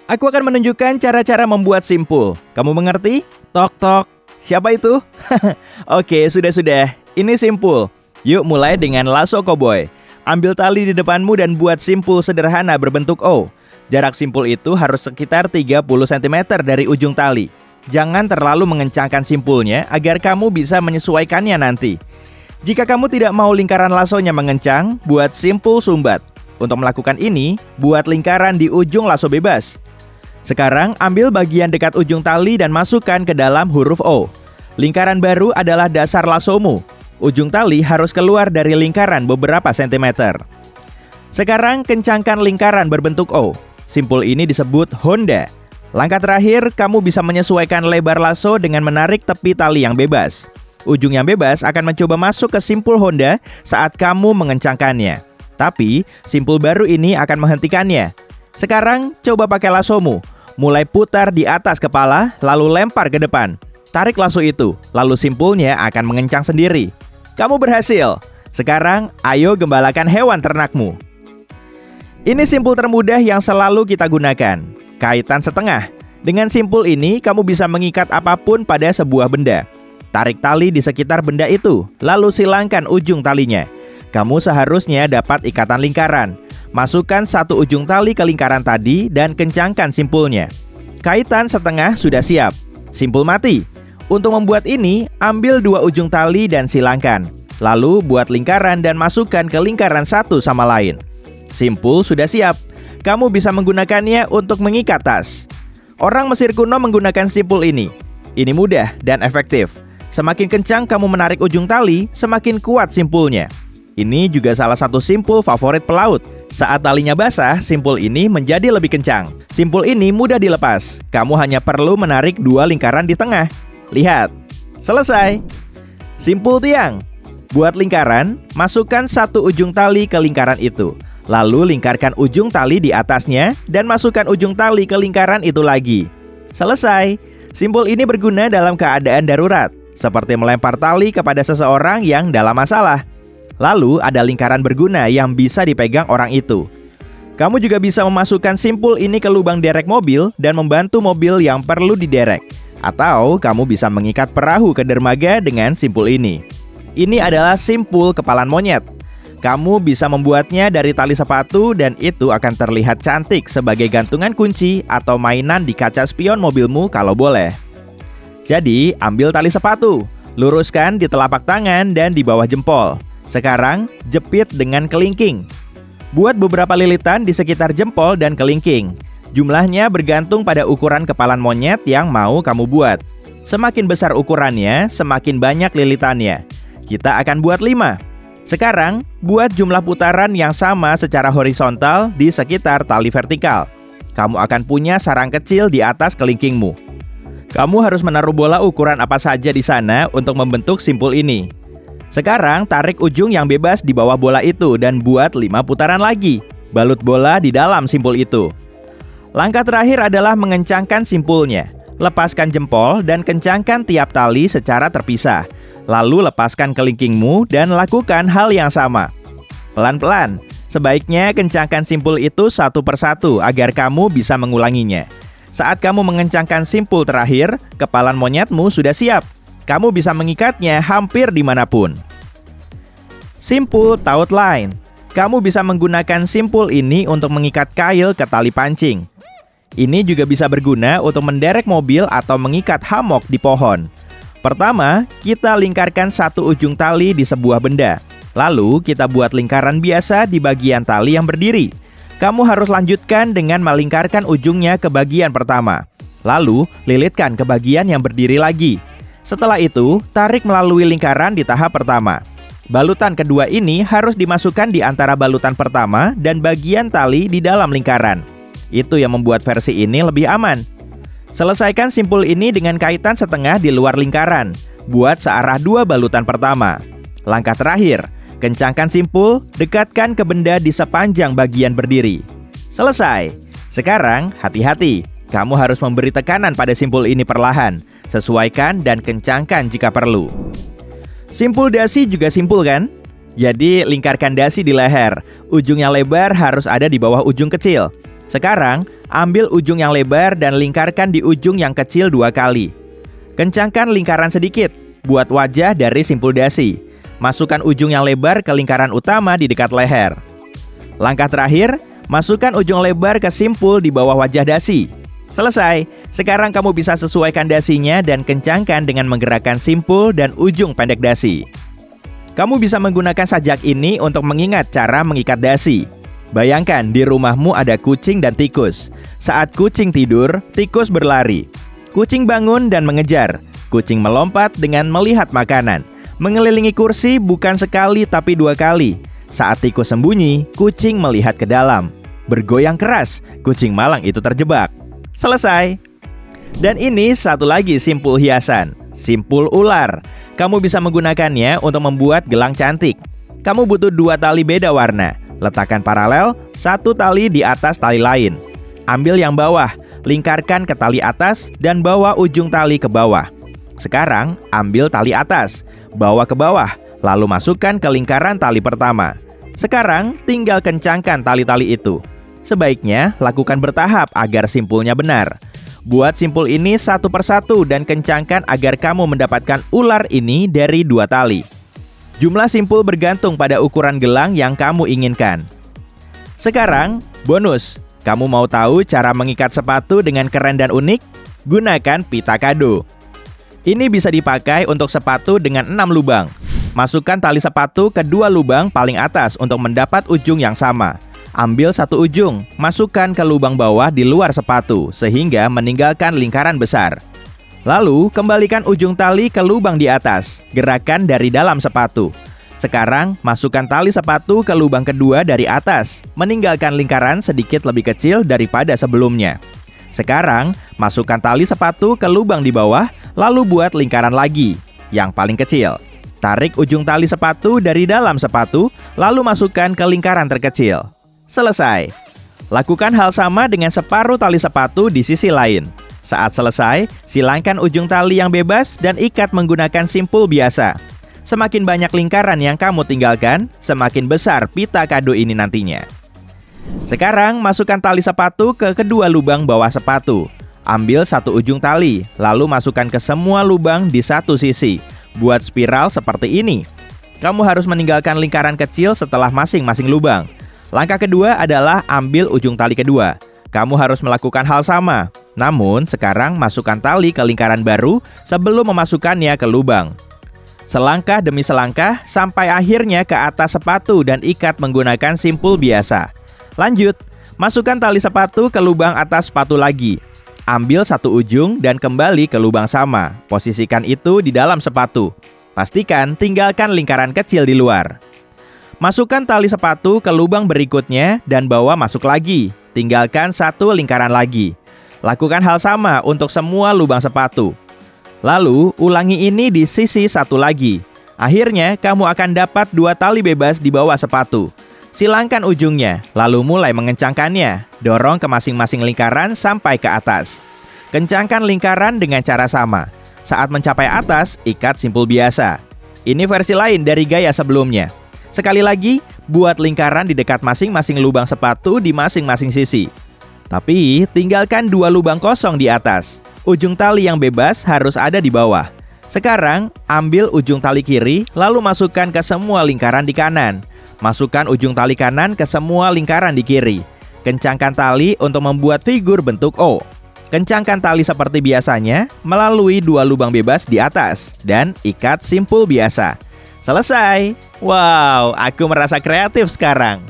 Aku akan menunjukkan cara-cara membuat simpul. Kamu mengerti? Tok tok. Siapa itu? Oke, sudah. Ini simpul. Yuk mulai dengan lasso koboi. Ambil tali di depanmu dan buat simpul sederhana berbentuk O. Jarak simpul itu harus sekitar 30 cm dari ujung tali. Jangan terlalu mengencangkan simpulnya agar kamu bisa menyesuaikannya nanti. Jika kamu tidak mau lingkaran lassonya mengencang, buat simpul sumbat. Untuk melakukan ini, buat lingkaran di ujung lasso bebas. Sekarang ambil bagian dekat ujung tali dan masukkan ke dalam huruf O. Lingkaran baru adalah dasar lassomu. Ujung tali harus keluar dari lingkaran beberapa sentimeter. Sekarang kencangkan lingkaran berbentuk O. Simpul ini disebut Honda. Langkah terakhir, kamu bisa menyesuaikan lebar lasso dengan menarik tepi tali yang bebas. Ujung yang bebas akan mencoba masuk ke simpul Honda saat kamu mengencangkannya. Tapi, simpul baru ini akan menghentikannya. Sekarang, coba pakai lassomu. Mulai putar di atas kepala, lalu lempar ke depan. Tarik lasso itu, lalu simpulnya akan mengencang sendiri. Kamu berhasil. Sekarang, ayo gembalakan hewan ternakmu. Ini simpul termudah yang selalu kita gunakan. Kaitan setengah. Dengan simpul ini, kamu bisa mengikat apapun pada sebuah benda. Tarik tali di sekitar benda itu, lalu silangkan ujung talinya. Kamu seharusnya dapat ikatan lingkaran. Masukkan satu ujung tali ke lingkaran tadi dan kencangkan simpulnya. Kaitan setengah sudah siap. Simpul mati. Untuk membuat ini, ambil dua ujung tali dan silangkan. Lalu buat lingkaran dan masukkan ke lingkaran satu sama lain. Simpul sudah siap. Kamu bisa menggunakannya untuk mengikat tas. Orang Mesir kuno menggunakan simpul ini. Ini mudah dan efektif. Semakin kencang kamu menarik ujung tali, semakin kuat simpulnya. Ini juga salah satu simpul favorit pelaut. Saat talinya basah, simpul ini menjadi lebih kencang. Simpul ini mudah dilepas. Kamu hanya perlu menarik dua lingkaran di tengah. Lihat, selesai. Simpul tiang. Buat lingkaran, masukkan satu ujung tali ke lingkaran itu. Lalu lingkarkan ujung tali di atasnya dan masukkan ujung tali ke lingkaran itu lagi. Selesai. Simpul ini berguna dalam keadaan darurat, seperti melempar tali kepada seseorang yang dalam masalah. Lalu ada lingkaran berguna yang bisa dipegang orang itu. Kamu juga bisa memasukkan simpul ini ke lubang derek mobil dan membantu mobil yang perlu diderek. Atau kamu bisa mengikat perahu ke dermaga dengan simpul ini. Ini adalah simpul kepalan monyet. Kamu bisa membuatnya dari tali sepatu dan itu akan terlihat cantik sebagai gantungan kunci atau mainan di kaca spion mobilmu kalau boleh. Jadi, ambil tali sepatu, luruskan di telapak tangan dan di bawah jempol. Sekarang, jepit dengan kelingking. Buat beberapa lilitan di sekitar jempol dan kelingking. Jumlahnya bergantung pada ukuran kepalan monyet yang mau kamu buat. Semakin besar ukurannya, semakin banyak lilitannya. Kita akan buat 5. Sekarang, buat jumlah putaran yang sama secara horizontal di sekitar tali vertikal. Kamu akan punya sarang kecil di atas kelingkingmu. Kamu harus menaruh bola ukuran apa saja di sana untuk membentuk simpul ini. Sekarang tarik ujung yang bebas di bawah bola itu dan buat 5 putaran lagi. Balut bola di dalam simpul itu. Langkah terakhir adalah mengencangkan simpulnya. Lepaskan jempol dan kencangkan tiap tali secara terpisah. Lalu lepaskan kelingkingmu dan lakukan hal yang sama. Pelan-pelan. Sebaiknya kencangkan simpul itu satu persatu agar kamu bisa mengulanginya. Saat kamu mengencangkan simpul terakhir, kepalan monyetmu sudah siap. Kamu bisa mengikatnya hampir dimanapun. Simpul taut line. Kamu bisa menggunakan simpul ini untuk mengikat kail ke tali pancing. Ini juga bisa berguna untuk menderek mobil atau mengikat hammock di pohon. Pertama, kita lingkarkan satu ujung tali di sebuah benda. Lalu, kita buat lingkaran biasa di bagian tali yang berdiri. Kamu harus lanjutkan dengan melingkarkan ujungnya ke bagian pertama. Lalu, lilitkan ke bagian yang berdiri lagi. Setelah itu, tarik melalui lingkaran di tahap pertama. Balutan kedua ini harus dimasukkan di antara balutan pertama dan bagian tali di dalam lingkaran. Itu yang membuat versi ini lebih aman. Selesaikan simpul ini dengan kaitan setengah di luar lingkaran. Buat searah dua balutan pertama. Langkah terakhir, kencangkan simpul, dekatkan ke benda di sepanjang bagian berdiri. Selesai. Sekarang, hati-hati. Kamu harus memberi tekanan pada simpul ini perlahan. Sesuaikan dan kencangkan jika perlu. Simpul dasi juga simpul kan? Jadi lingkarkan dasi di leher. Ujung yang lebar harus ada di bawah ujung kecil. Sekarang, ambil ujung yang lebar dan lingkarkan di ujung yang kecil 2 kali. Kencangkan lingkaran sedikit, buat wajah dari simpul dasi. Masukkan ujung yang lebar ke lingkaran utama di dekat leher. Langkah terakhir, masukkan ujung lebar ke simpul di bawah wajah dasi. Selesai, sekarang kamu bisa sesuaikan dasinya dan kencangkan dengan menggerakkan simpul dan ujung pendek dasi. Kamu bisa menggunakan sajak ini untuk mengingat cara mengikat dasi. Bayangkan di rumahmu ada kucing dan tikus. Saat kucing tidur, tikus berlari. Kucing bangun dan mengejar. Kucing melompat dengan melihat makanan. Mengelilingi kursi bukan sekali tapi 2 kali. Saat tikus sembunyi, kucing melihat ke dalam. Bergoyang keras, kucing malang itu terjebak. Selesai. Dan ini satu lagi simpul hiasan, simpul ular. Kamu bisa menggunakannya untuk membuat gelang cantik. Kamu butuh 2 tali beda warna. Letakkan paralel, 1 tali di atas tali lain. Ambil yang bawah, lingkarkan ke tali atas dan bawa ujung tali ke bawah. Sekarang, ambil tali atas, bawa ke bawah, lalu masukkan ke lingkaran tali pertama. Sekarang, tinggal kencangkan tali-tali itu. Sebaiknya lakukan bertahap agar simpulnya benar. Buat simpul ini satu persatu dan kencangkan agar kamu mendapatkan ular ini dari 2 tali. Jumlah simpul bergantung pada ukuran gelang yang kamu inginkan. Sekarang, bonus. Kamu mau tahu cara mengikat sepatu dengan keren dan unik? Gunakan pita kado. Ini bisa dipakai untuk sepatu dengan 6 lubang. Masukkan tali sepatu ke 2 lubang paling atas untuk mendapat ujung yang sama. Ambil 1 ujung, masukkan ke lubang bawah di luar sepatu, sehingga meninggalkan lingkaran besar. Lalu, kembalikan ujung tali ke lubang di atas, gerakan dari dalam sepatu. Sekarang, masukkan tali sepatu ke lubang kedua dari atas, meninggalkan lingkaran sedikit lebih kecil daripada sebelumnya. Sekarang, masukkan tali sepatu ke lubang di bawah, lalu buat lingkaran lagi, yang paling kecil. Tarik ujung tali sepatu dari dalam sepatu, lalu masukkan ke lingkaran terkecil. Selesai. Lakukan hal sama dengan separuh tali sepatu di sisi lain. Saat selesai, silangkan ujung tali yang bebas dan ikat menggunakan simpul biasa. Semakin banyak lingkaran yang kamu tinggalkan, semakin besar pita kado ini nantinya. Sekarang, masukkan tali sepatu ke kedua lubang bawah sepatu. Ambil 1 ujung tali, lalu masukkan ke semua lubang di satu sisi. Buat spiral seperti ini. Kamu harus meninggalkan lingkaran kecil setelah masing-masing lubang. Langkah kedua adalah ambil ujung tali kedua. Kamu harus melakukan hal sama. Namun, sekarang masukkan tali ke lingkaran baru sebelum memasukkannya ke lubang. Selangkah demi selangkah sampai akhirnya ke atas sepatu dan ikat menggunakan simpul biasa. Lanjut, masukkan tali sepatu ke lubang atas sepatu lagi. Ambil 1 ujung dan kembali ke lubang sama. Posisikan itu di dalam sepatu. Pastikan tinggalkan lingkaran kecil di luar. Masukkan tali sepatu ke lubang berikutnya dan bawa masuk lagi. Tinggalkan 1 lingkaran lagi. Lakukan hal sama untuk semua lubang sepatu. Lalu, ulangi ini di sisi satu lagi. Akhirnya, kamu akan dapat 2 tali bebas di bawah sepatu. Silangkan ujungnya, lalu mulai mengencangkannya. Dorong ke masing-masing lingkaran sampai ke atas. Kencangkan lingkaran dengan cara sama. Saat mencapai atas, ikat simpul biasa. Ini versi lain dari gaya sebelumnya. Sekali lagi, buat lingkaran di dekat masing-masing lubang sepatu di masing-masing sisi. Tapi, tinggalkan 2 lubang kosong di atas. Ujung tali yang bebas harus ada di bawah. Sekarang, ambil ujung tali kiri, lalu masukkan ke semua lingkaran di kanan. Masukkan ujung tali kanan ke semua lingkaran di kiri. Kencangkan tali untuk membuat figur bentuk O. Kencangkan tali seperti biasanya melalui 2 lubang bebas di atas dan ikat simpul biasa. Selesai. Wow, aku merasa kreatif sekarang.